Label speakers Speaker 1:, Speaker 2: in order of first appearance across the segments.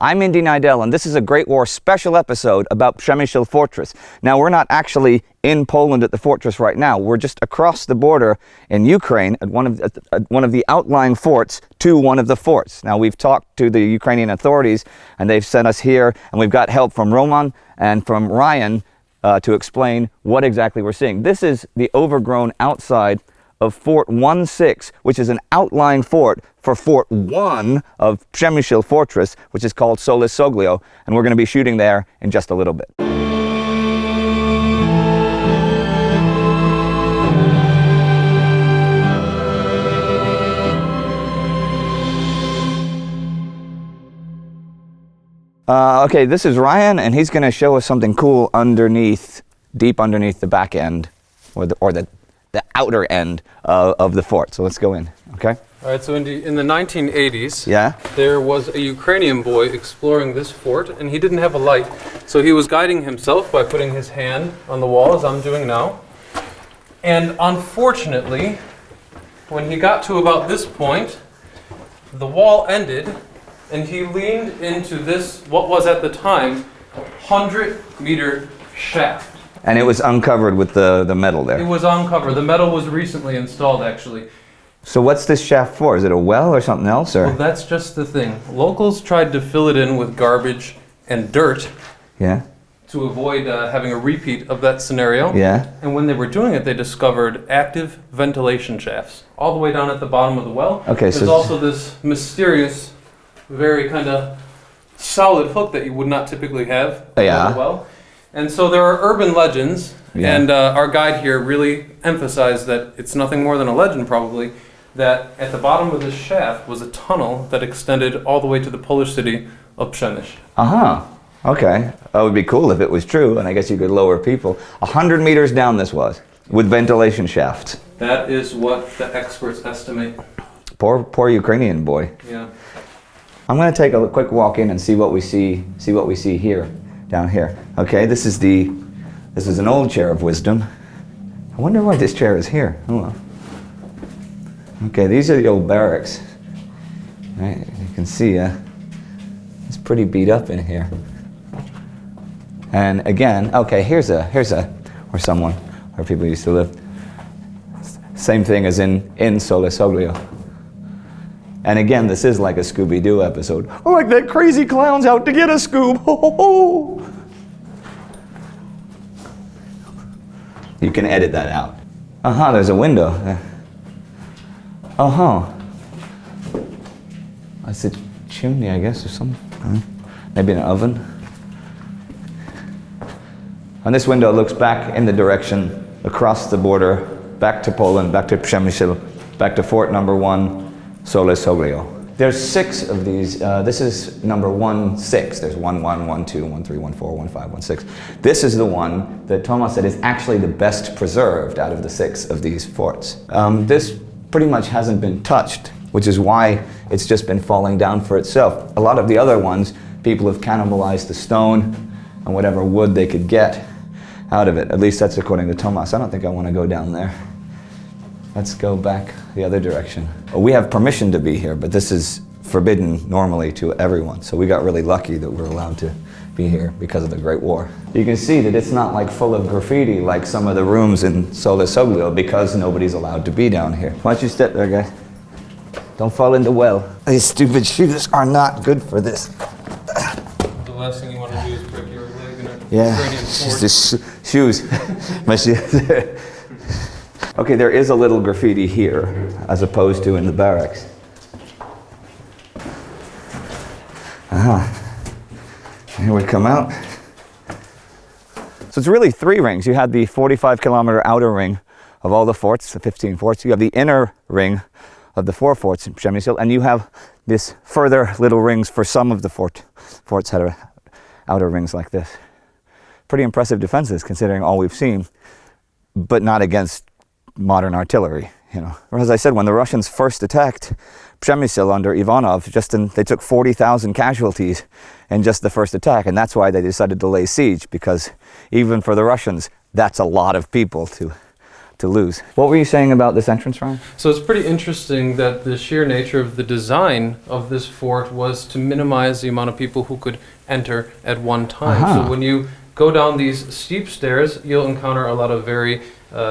Speaker 1: I'm Indy Nidell, and this is a Great War special episode about Przemsyl Fortress. Now, we're not actually in Poland at the fortress right now. We're just across the border in Ukraine at one of the outlying forts to one of the forts. Now, we've talked to the Ukrainian authorities, and they've sent us here, and we've got help from Roman and from Ryan to explain what exactly we're seeing. This is the overgrown outside of Fort 16, which is an outlying fort for Fort 1 of Przemsyl Fortress, which is called Salis-Soglio, and we're going to be shooting there in just a little bit. Okay, this is Ryan, and he's going to show us something cool underneath, deep underneath the back end, or the outer end of the fort. So let's go in, okay?
Speaker 2: All right, so in the 1980s,
Speaker 1: yeah,
Speaker 2: there was a Ukrainian boy exploring this fort, and he didn't have a light. So he was guiding himself by putting his hand on the wall, as I'm doing now. And unfortunately, when he got to about this point, the wall ended, and he leaned into this, what was at the time, 100-meter shaft.
Speaker 1: And it was uncovered with the metal there.
Speaker 2: It was uncovered. The metal was recently installed, actually.
Speaker 1: So what's this shaft for? Is it a well or something else? Or?
Speaker 2: Well, that's just the thing. Locals tried to fill it in with garbage and dirt,
Speaker 1: yeah,
Speaker 2: to avoid having a repeat of that scenario.
Speaker 1: Yeah.
Speaker 2: And when they were doing it, they discovered active ventilation shafts all the way down at the bottom of the well.
Speaker 1: Okay,
Speaker 2: There's also this mysterious, very kind of solid hook that you would not typically have in the well. And so there are urban legends, and our guide here really emphasized that it's nothing more than a legend probably, that at the bottom of this shaft was a tunnel that extended all the way to the Polish city of Przemysl.
Speaker 1: Okay. That would be cool if it was true, and I guess you could lower people. 100 meters down this was, with ventilation shafts.
Speaker 2: That is what the experts estimate.
Speaker 1: Poor Ukrainian boy.
Speaker 2: Yeah.
Speaker 1: I'm going to take a quick walk in and see what we see here, down here. Okay, this is an old chair of wisdom. I wonder why this chair is here. Oh well. Okay, these are the old barracks. Right, you can see it's pretty beat up in here. And again, okay, here's where people used to live. Same thing as in Salis-Soglio. And again, this is like a Scooby-Doo episode. Oh, like that crazy clown's out to get a Scoob. Ho, ho, ho. You can edit that out. There's a window. That's a chimney, I guess, or something. Maybe an oven. And this window looks back in the direction across the border, back to Poland, back to Przemsyl, back to Fort number 1, Salis-Soglio. There's 6 of these. This is number 16. There's 1, 1, 1, 2, 1, 3, 1, 4, 1, 5, 1, 6. This is the one that Thomas said is actually the best preserved out of the 6 of these forts. This pretty much hasn't been touched, which is why it's just been falling down for itself. A lot of the other ones, people have cannibalized the stone and whatever wood they could get out of it. At least that's according to Thomas. I don't think I want to go down there. Let's go back the other direction. We have permission to be here, but this is forbidden normally to everyone. So we got really lucky that we're allowed to be here because of the Great War. You can see that it's not like full of graffiti like some of the rooms in Salis-Soglio because nobody's allowed to be down here. Why don't you step there, guys? Don't fall in the well. These stupid shoes are not good for this.
Speaker 2: The last thing you want to do is break your leg in a Ukrainian fort.
Speaker 1: Just shoes. My shoes. Okay, there is a little graffiti here, as opposed to in the barracks. Here we come out. So it's really 3 rings. You had the 45-kilometer outer ring of all the forts, the 15 forts. You have the inner ring of the 4 forts in Przemsyl, and you have this further little rings for some of the forts had outer rings like this. Pretty impressive defenses, considering all we've seen, but not against modern artillery, you know. Or as I said, when the Russians first attacked Przemsyl under Ivanov, they took 40,000 casualties in just the first attack, and that's why they decided to lay siege, because even for the Russians, that's a lot of people to to lose. What were you saying about this entrance, Ryan?
Speaker 2: So it's pretty interesting that the sheer nature of the design of this fort was to minimize the amount of people who could enter at one time. So when you go down these steep stairs, you'll encounter a lot of very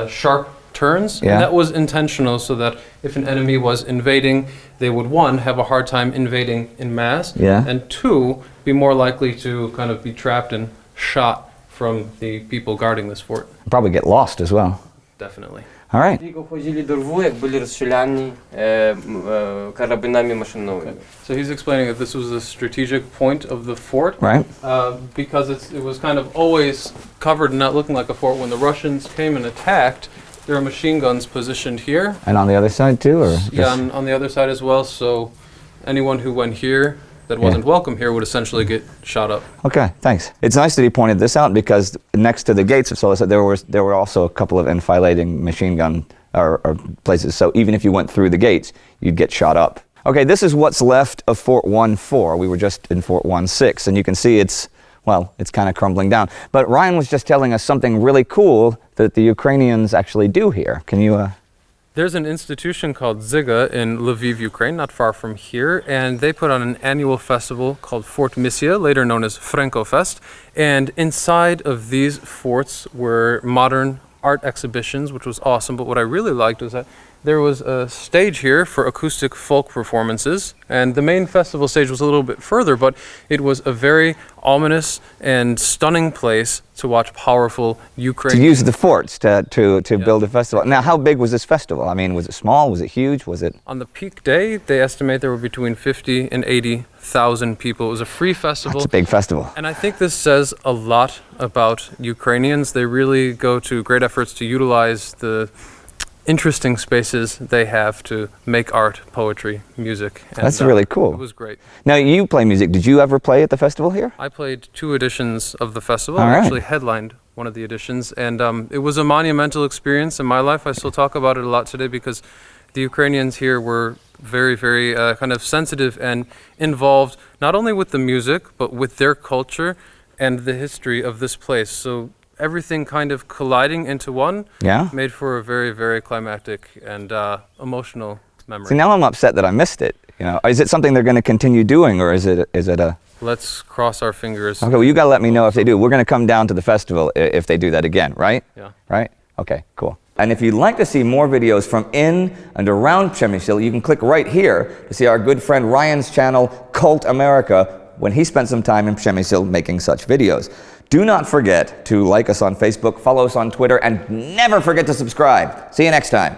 Speaker 2: sharp turns, and that was intentional so that if an enemy was invading, they would, one, have a hard time invading in mass, and two, be more likely to kind of be trapped and shot from the people guarding this fort.
Speaker 1: Probably get lost as well.
Speaker 2: Definitely.
Speaker 1: All right.
Speaker 2: So he's explaining that this was a strategic point of the fort,
Speaker 1: right?
Speaker 2: Because it was kind of always covered and not looking like a fort. When the Russians came and attacked, there were machine guns positioned here.
Speaker 1: And on the other side too, or?
Speaker 2: Yeah, on the other side as well. So anyone who went here that wasn't welcome here would essentially get shot up.
Speaker 1: Okay, thanks. It's nice that he pointed this out because next to the gates of Salis, there were also a couple of enfilading machine gun or places. So even if you went through the gates, you'd get shot up. Okay, this is what's left of Fort 1-4. We were just in Fort 1-6, and you can see it's kind of crumbling down. But Ryan was just telling us something really cool that the Ukrainians actually do here. Can you...
Speaker 2: There's an institution called Zyga in Lviv, Ukraine, not far from here, and they put on an annual festival called Fort Missia, later known as Frankofest. And inside of these forts were modern art exhibitions, which was awesome. But what I really liked was that there was a stage here for acoustic folk performances, and the main festival stage was a little bit further, but it was a very ominous and stunning place to watch powerful Ukrainian...
Speaker 1: To use the forts to build a festival. Now, how big was this festival? I mean, was it small? Was it huge? Was it...
Speaker 2: On the peak day, they estimate there were between 50 and 80,000 people. It was a free festival.
Speaker 1: That's a big festival.
Speaker 2: And I think this says a lot about Ukrainians. They really go to great efforts to utilize the interesting spaces they have to make art, poetry, music. And
Speaker 1: that's really cool.
Speaker 2: It was great.
Speaker 1: Now, you play music. Did you ever play at the festival here?
Speaker 2: I played 2 editions of the festival. I actually headlined one of the editions, and it was a monumental experience in my life. I still talk about it a lot today because the Ukrainians here were very, very kind of sensitive and involved not only with the music, but with their culture and the history of this place. So everything kind of colliding into one made for a very, very climactic and emotional memory.
Speaker 1: See, now I'm upset that I missed it. You know, is it something they're going to continue doing, or is it a...
Speaker 2: Let's cross our fingers.
Speaker 1: Okay, well, you got to let me know if they do. We're going to come down to the festival if they do that again, right?
Speaker 2: Yeah.
Speaker 1: Right? Okay, cool. And if you'd like to see more videos from in and around Przemsyl, you can click right here to see our good friend Ryan's channel, Cult America, when he spent some time in Przemsyl making such videos. Do not forget to like us on Facebook, follow us on Twitter, and never forget to subscribe. See you next time.